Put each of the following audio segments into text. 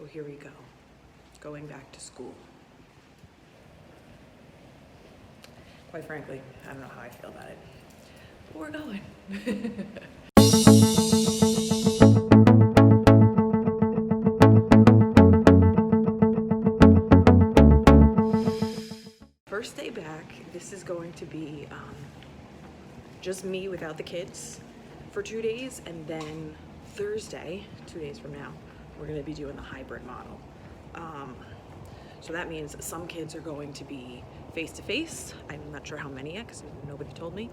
Oh, here we go. Going back to school. Quite frankly, I don't know how I feel about it. But we're going. First day back, this is going to be just me without the kids for 2 days, and then Thursday, 2 days from now, we're going to be doing the hybrid model. So that means some kids are going to be face-to-face. I'm not sure how many yet because nobody told me.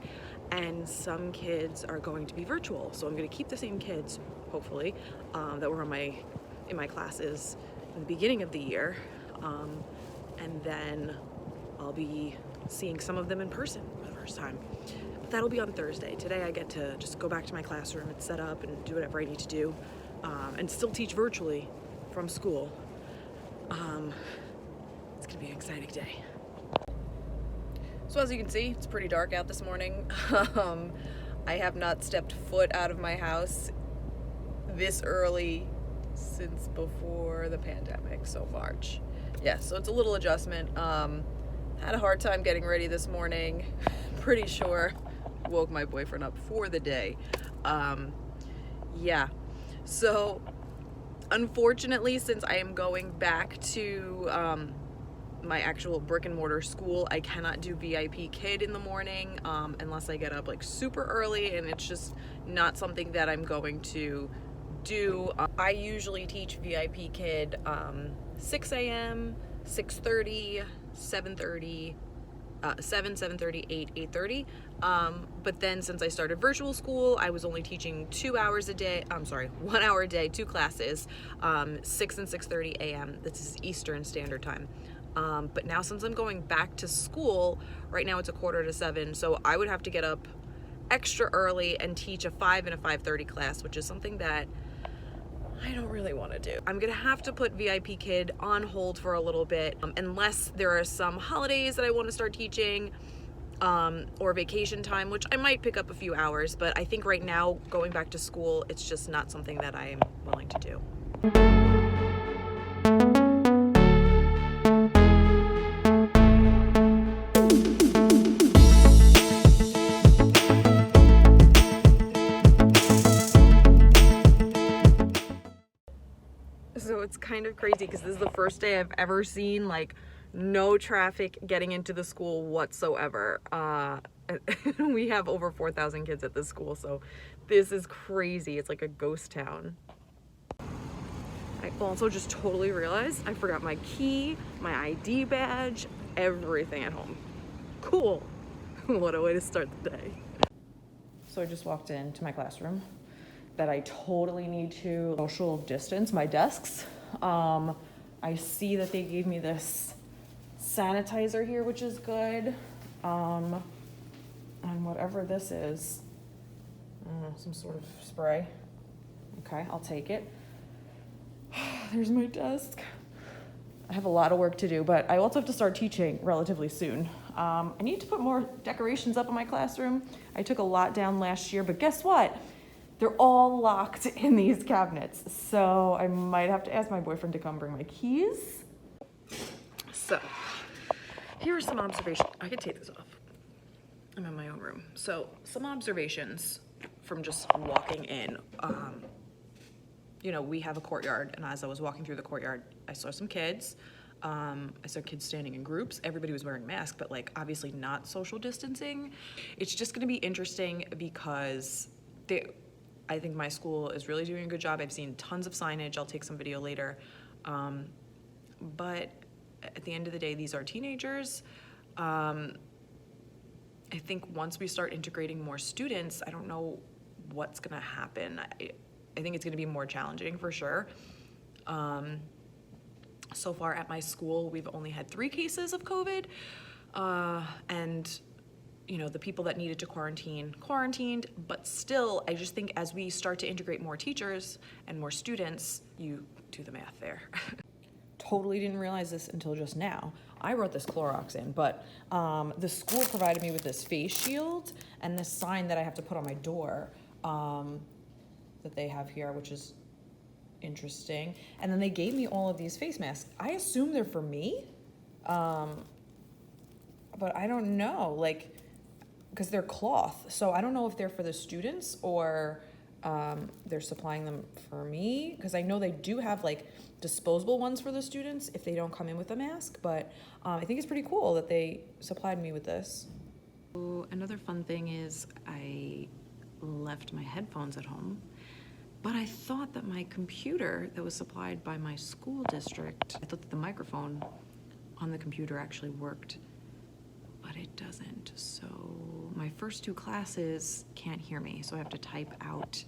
And some kids are going to be virtual. So I'm going to keep the same kids, hopefully, that were in my classes in the beginning of the year. And then I'll be seeing some of them in person for the first time. But that'll be on Thursday. Today I get to just go back to my classroom and set up and do whatever I need to do, and still teach virtually from school. It's gonna be an exciting day. So as you can see, it's pretty dark out this morning. I have not stepped foot out of my house this early since before the pandemic, so March. Yeah, so it's a little adjustment. Had a hard time getting ready this morning. Pretty sure woke my boyfriend up for the day. Yeah, so unfortunately, since I am going back to my actual brick and mortar school, I cannot do VIP Kid in the morning unless I get up like super early, and it's just not something that I'm going to do. I usually teach VIP Kid 6 a.m., 6:30, 7:30, 7:30, 8:30. But then since I started virtual school, I was only teaching 1 hour a day, 2 classes, 6 and 6:30 a.m. This is Eastern Standard Time. But now since I'm going back to school, right now it's 6:45, so I would have to get up extra early and teach a 5 and a 5:30 class, which is something that I don't really want to do. I'm gonna have to put VIP Kid on hold for a little bit, unless there are some holidays that I want to start teaching, or vacation time, which I might pick up a few hours, but I think right now, going back to school, it's just not something that I am willing to do. So it's kind of crazy because this is the first day I've ever seen like no traffic getting into the school whatsoever. We have over 4,000 kids at this school, so this is crazy. It's like a ghost town. I also just totally realized I forgot my key, my ID badge, everything at home. Cool. What a way to start the day. So I just walked into my classroom that I totally need to social distance my desks. I see that they gave me this sanitizer here, which is good. And whatever this is, I don't know, some sort of spray. Okay, I'll take it. There's my desk. I have a lot of work to do, but I also have to start teaching relatively soon. I need to put more decorations up in my classroom. I took a lot down last year, but guess what? They're all locked in these cabinets, so I might have to ask my boyfriend to come bring my keys. So, here are some observations. I could take this off. I'm in my own room. So, some observations from just walking in. You know, we have a courtyard, and as I was walking through the courtyard, I saw some kids. I saw kids standing in groups. Everybody was wearing masks, but like obviously not social distancing. It's just gonna be interesting because I think my school is really doing a good job. I've seen tons of signage. I'll take some video later. But at the end of the day, these are teenagers. I think once we start integrating more students, I don't know what's gonna happen. I think it's gonna be more challenging for sure. So far at my school, we've only had 3 cases of COVID. And you know, the people that needed to quarantined, but still, I just think as we start to integrate more teachers and more students, you do the math there. Totally didn't realize this until just now. I wrote this Clorox in, but the school provided me with this face shield and this sign that I have to put on my door that they have here, which is interesting. And then they gave me all of these face masks. I assume they're for me, but I don't know, like, because they're cloth. So I don't know if they're for the students or they're supplying them for me, because I know they do have like disposable ones for the students if they don't come in with a mask, but I think it's pretty cool that they supplied me with this. Another fun thing is I left my headphones at home, but I thought that my computer that was supplied by my school district, I thought that the microphone on the computer actually worked, but it doesn't. So my first 2 classes can't hear me, so I have to type out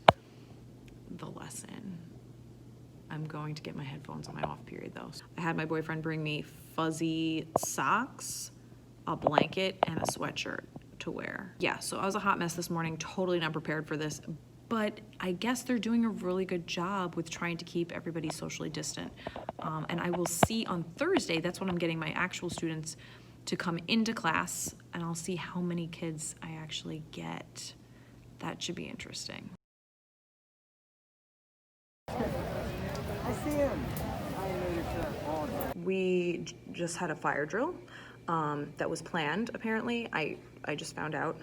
the lesson. I'm going to get my headphones on my off period though. I had my boyfriend bring me fuzzy socks, a blanket, and a sweatshirt to wear. Yeah, so I was a hot mess this morning, totally not prepared for this, but I guess they're doing a really good job with trying to keep everybody socially distant. And I will see on Thursday, that's when I'm getting my actual students to come into class, and I'll see how many kids I actually get. That should be interesting. I see him. We just had a fire drill that was planned, apparently. I just found out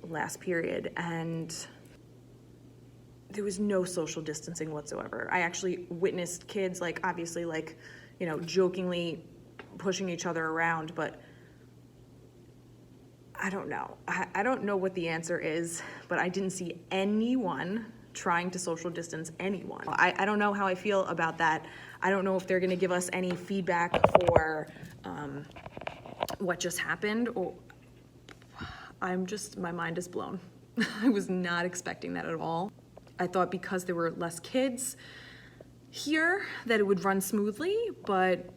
last period, and there was no social distancing whatsoever. I actually witnessed kids, like, obviously, like, you know, jokingly pushing each other around, but I don't know. I don't know what the answer is, but I didn't see anyone trying to social distance anyone. I don't know how I feel about that. I don't know if they're gonna give us any feedback for what just happened, or my mind is blown. I was not expecting that at all. I thought because there were less kids here that it would run smoothly, but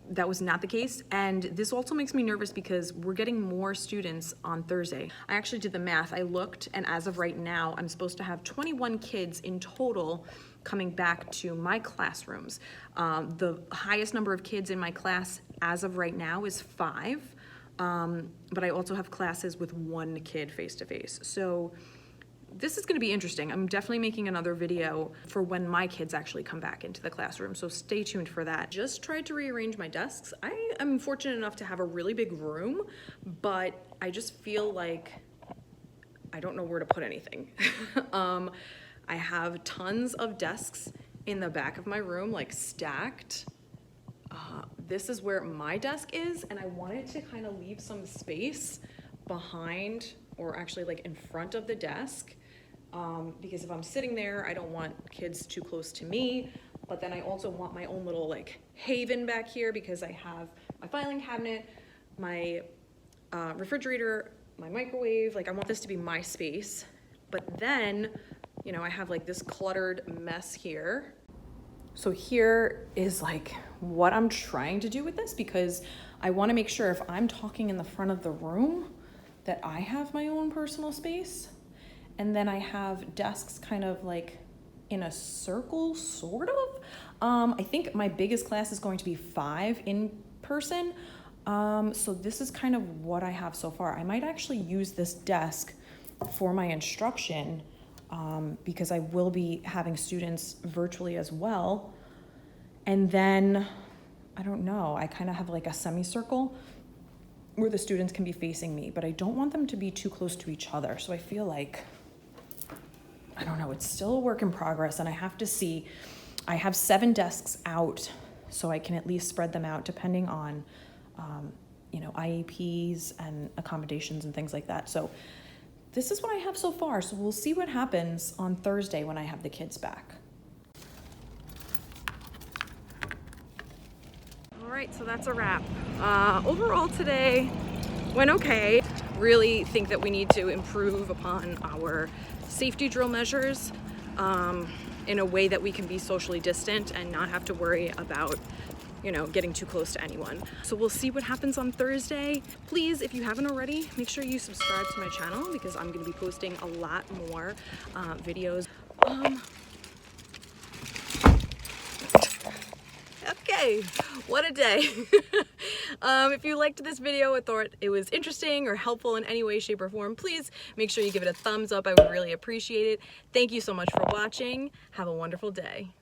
that was not the case. And this also makes me nervous because we're getting more students on Thursday. I actually did the math. I looked, and as of right now, I'm supposed to have 21 kids in total coming back to my classrooms. The highest number of kids in my class as of right now is 5, but I also have classes with 1 kid face-to-face. So this is gonna be interesting. I'm definitely making another video for when my kids actually come back into the classroom, so stay tuned for that. Just tried to rearrange my desks. I am fortunate enough to have a really big room, but I just feel like I don't know where to put anything. I have tons of desks in the back of my room, like stacked. This is where my desk is, and I wanted to kind of leave some space behind, or actually like in front of the desk, because if I'm sitting there, I don't want kids too close to me, but then I also want my own little like haven back here, because I have my filing cabinet, my refrigerator, my microwave. Like, I want this to be my space, but then, you know, I have like this cluttered mess here. So here is like what I'm trying to do with this, because I want to make sure if I'm talking in the front of the room that I have my own personal space. And then I have desks kind of like in a circle, sort of. I think my biggest class is going to be 5 in person. So this is kind of what I have so far. I might actually use this desk for my instruction, because I will be having students virtually as well. And then, I don't know, I kind of have like a semicircle where the students can be facing me, but I don't want them to be too close to each other. So I feel like, I don't know, it's still a work in progress, and I have to see. I have 7 desks out, so I can at least spread them out depending on, you know, IEPs and accommodations and things like that. So this is what I have so far. So we'll see what happens on Thursday when I have the kids back. All right, so that's a wrap. Overall today went okay. Really think that we need to improve upon our safety drill measures in a way that we can be socially distant and not have to worry about, you know, getting too close to anyone. So we'll see what happens on Thursday. Please, if you haven't already, make sure you subscribe to my channel, because I'm gonna be posting a lot more videos. Okay, what a day. If you liked this video or thought it was interesting or helpful in any way, shape, or form, please make sure you give it a thumbs up. I would really appreciate it. Thank you so much for watching. Have a wonderful day.